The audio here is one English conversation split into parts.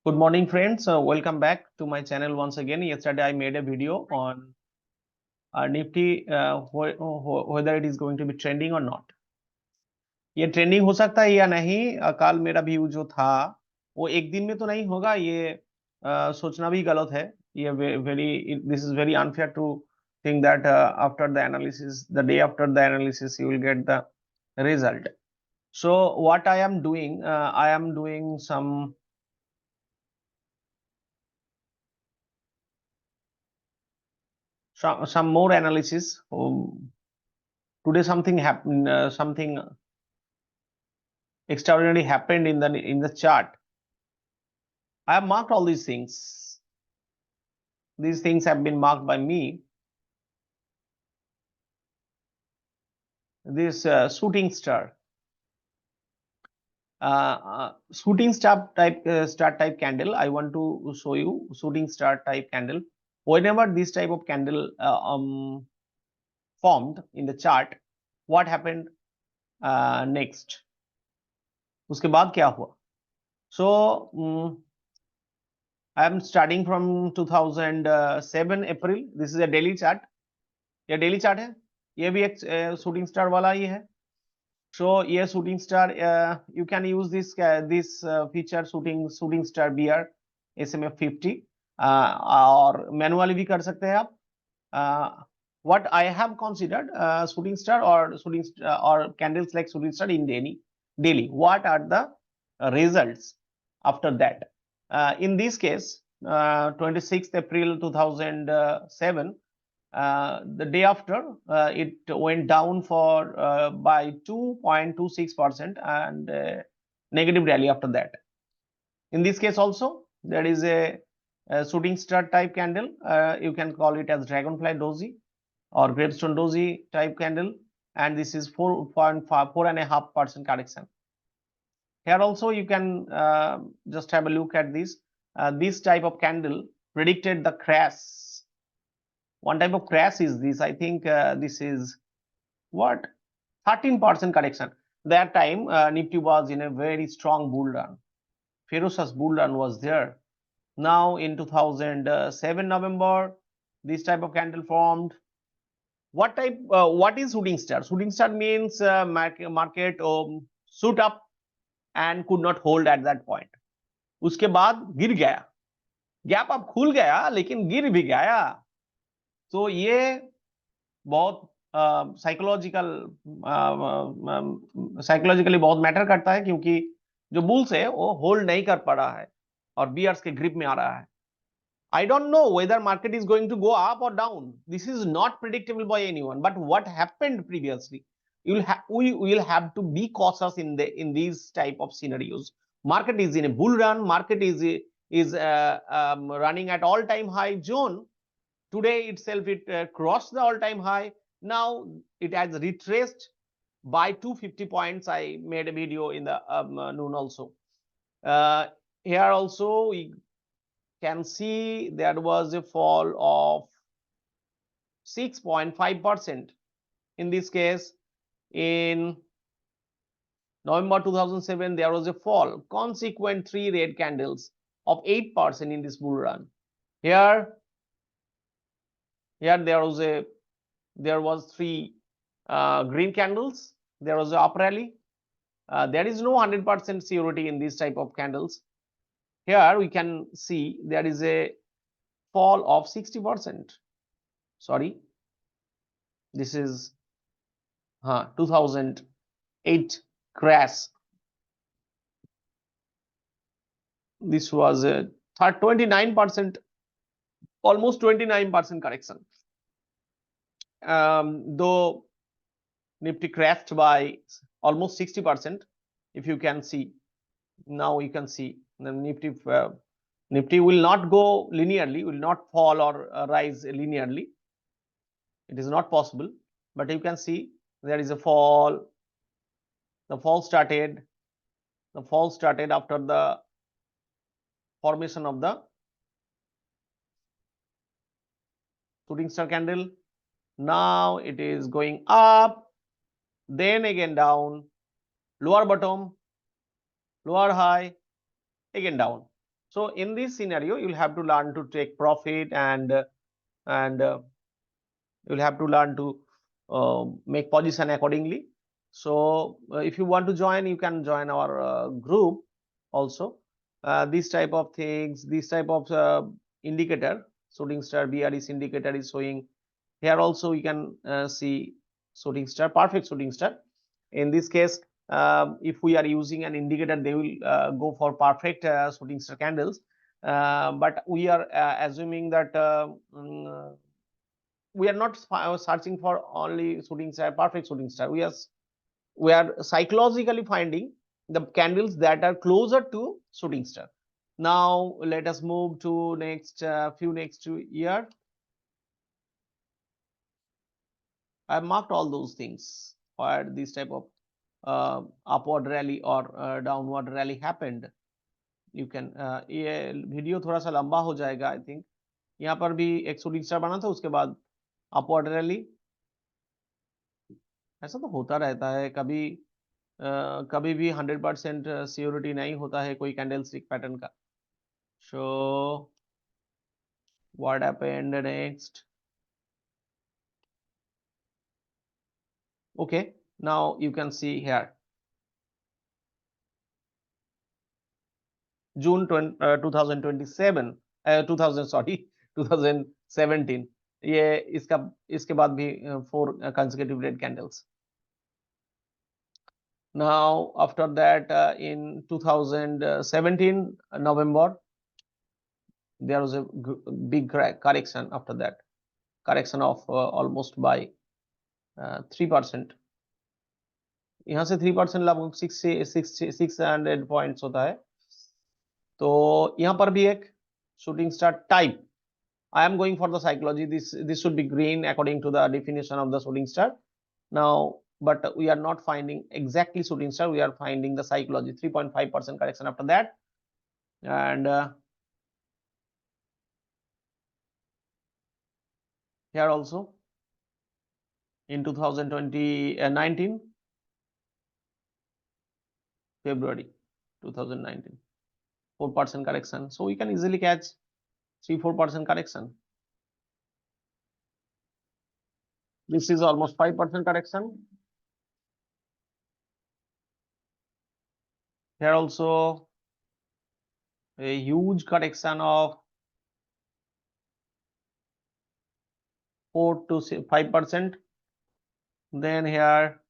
Good morning, friends. Welcome back to my channel once again. Yesterday, I made a video on Nifty, whether it is going to be trending or not. ये trending हो सकता है या नहीं, कल मेरा view जो था वो एक दिन में तो नहीं होगा, ये सोचना भी गलत है. ये very this is very unfair to think that after the analysis, the day after the analysis you will get the result. So what I am doing some more analysis. Today something happened, something extraordinary happened in the chart. I have marked all these things. These things have been marked by me. This shooting star, shooting star type candle. I want to show you shooting star type candle. Whenever this type of candle formed in the chart, what happened next? उसके बाद क्या हुआ? So I am starting from 2007 April. This is a daily chart. ये daily chart है. ये भी एक shooting star वाला ही है. So ये shooting star, you can use this feature shooting star BR SMA 50 और मैनुअली भी कर सकते हैं आप. What I have considered shooting star or candles like shooting star in daily. What are the results after that? In this case, 26th April 2007, the day after, it went down for by 2.26% and negative rally after that. In this case also, there is a shooting star type candle. You can call it as dragonfly doji or gravestone doji type candle, and this is 4.5% correction. Here also you can just have a look at this. This type of candle predicted the crash. One type of crash is this. I think this is what 13% correction. That time Nifty was in a very strong bull run. Ferocious bull run was there. Now in 2007 November, this type of candle formed. What is shooting star? Shooting star means market shoot up and could not hold at that point. उसके बाद गिर गया, gap अब खुल गया लेकिन गिर भी गया. तो ये बहुत साइकोलॉजिकली बहुत मैटर करता है, क्योंकि जो बुल्स है वो होल्ड नहीं कर पा रहा है और बियर्स के ग्रिप में आ रहा है. I don't know whether market is going to go up or down. This is not predictable by anyone. But what happened previously, we will have to be cautious in these type of scenarios. Market is in a bull run. Market is running at all-time high zone. Today itself it crossed the all-time high. Now it has retraced by 250 points. I made a video in the noon also. Here also we can see there was a fall of 6.5%. In this case, in November 2007, there was a fall, consequent 3 red candles of 8% in this bull run. Here there was 3 green candles. There was an up rally. There is no 100% surety in this type of candles. Here we can see there is a fall of 60%. Sorry, this is 2008 crash. This was a 29%, almost 29% correction. Though Nifty crashed by almost 60%, if you can see. Now you can see the Nifty will not go linearly, will not fall or rise linearly. It is not possible, but you can see there is a fall. The fall started after the formation of the shooting star candle. Now it is going up, then again down, lower bottom, lower high, again down. So in this scenario, you'll have to learn to take profit, and you'll have to learn to make position accordingly. So if you want to join, you can join our group also. These type of things, this type of indicator, shooting star BRS indicator is showing here. Also you can see shooting star, perfect shooting star. In this case, if we are using an indicator, they will go for perfect shooting star candles. But we are assuming that we are not searching for only shooting star, perfect shooting star. We are psychologically finding the candles that are closer to shooting star. Now let us move to next next year. I marked all those things where this type of upward rally or downward rally happened. You can ये video थोड़ा सा लंबा हो जाएगा I think. यहाँ पर भी एक शूटिंग स्टार बना था, उसके बाद अपवर्ड रैली. ऐसा तो होता रहता है, कभी भी 100% सियोरिटी नहीं होता है कोई कैंडल स्टिक पैटर्न का. So what happened next? Okay, now you can see here June 2027 2017. ये इसके बाद भी 4 consecutive red candles. Now after that in 2017 November, there was a big correction. After that, correction of almost by 3%. यहाँ से 3% लगभग 600 points होता है. तो यहाँ पर भी एक shooting star type. I am going for the psychology. This should be green according to the definition of the shooting star. Now, but we are not finding exactly shooting star. We are finding the psychology. 3.5% correction after that, and here also in 2019 February 2019, 4% correction. So we can easily catch 3-4% correction. This is almost 5% correction. Here also a huge correction of 4 to 5%. Then here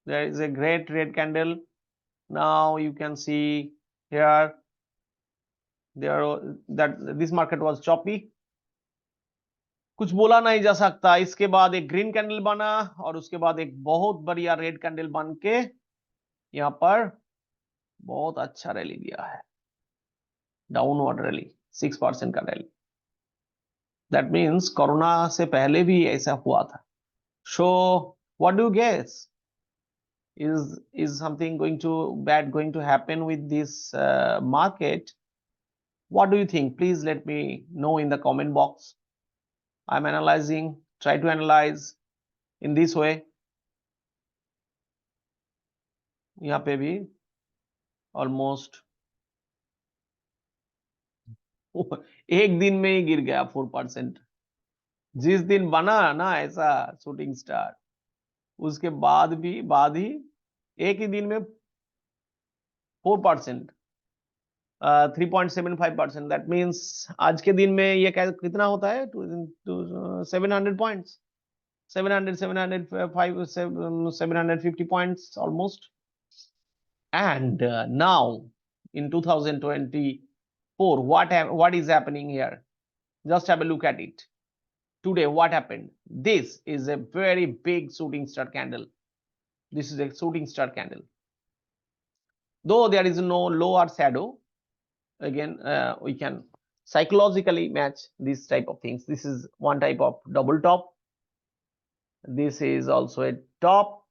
there is a great red candle. Now you can see here that this market was choppy. कुछ बोला नहीं जा सकता. इसके बाद एक green candle बना और उसके बाद एक बहुत बढ़िया रेड कैंडल बन के यहाँ पर बहुत अच्छा रैली दिया है. डाउनवर्ड रैली, 6% का रैली. दैट मीन्स कोरोना से पहले भी ऐसा हुआ था. So what do you guess? Is something bad going to happen with this market? What do you think? Please let me know in the comment box. I'm analyzing, try to analyze in this way. यहाँ पे भी almost एक दिन में ही गिर गया 4%. जिस दिन बना ना ऐसा शूटिंग स्टार, उसके बाद ही एक ही दिन में 4%, 3.75%. दैट मीन्स आज के दिन में ये कितना होता है? 700 points, 750 points almost. And now in 2024, what is happening here? Just have a look at it. Today what happened? This is a very big shooting star candle. This is a shooting star candle. Though there is no lower shadow, again we can psychologically match this type of things. This is one type of double top. This is also a top,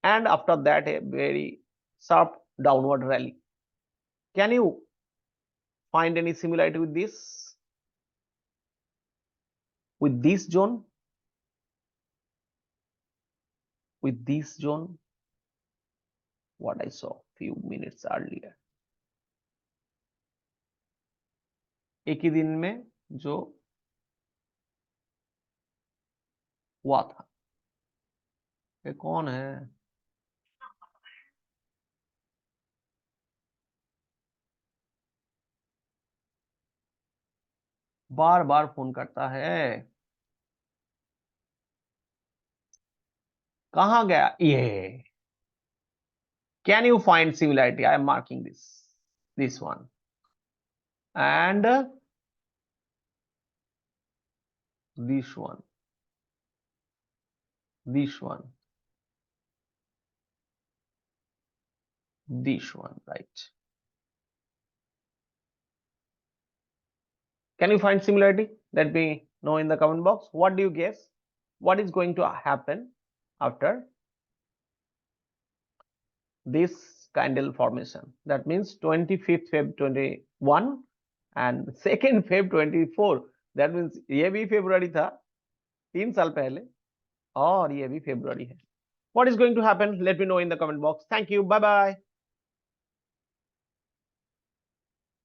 and after that a very sharp downward rally. Can you find any similarity with this zone, with this zone, what I saw few minutes earlier? एक ही दिन में जो हुआ था। ये कौन है? बार बार phone करता है। कहाँ गया ये? Can you find similarity? I am marking this one and this one, this one, this one, right? Can you find similarity? Let me know in the comment box. What do you guess? What is going to happen after this candle formation? That means 25th Feb 21 and 2nd Feb 24. That means ये भी February था 3 साल पहले और ये भी February है. What is going to happen? Let me know in the comment box. Thank you. Bye bye.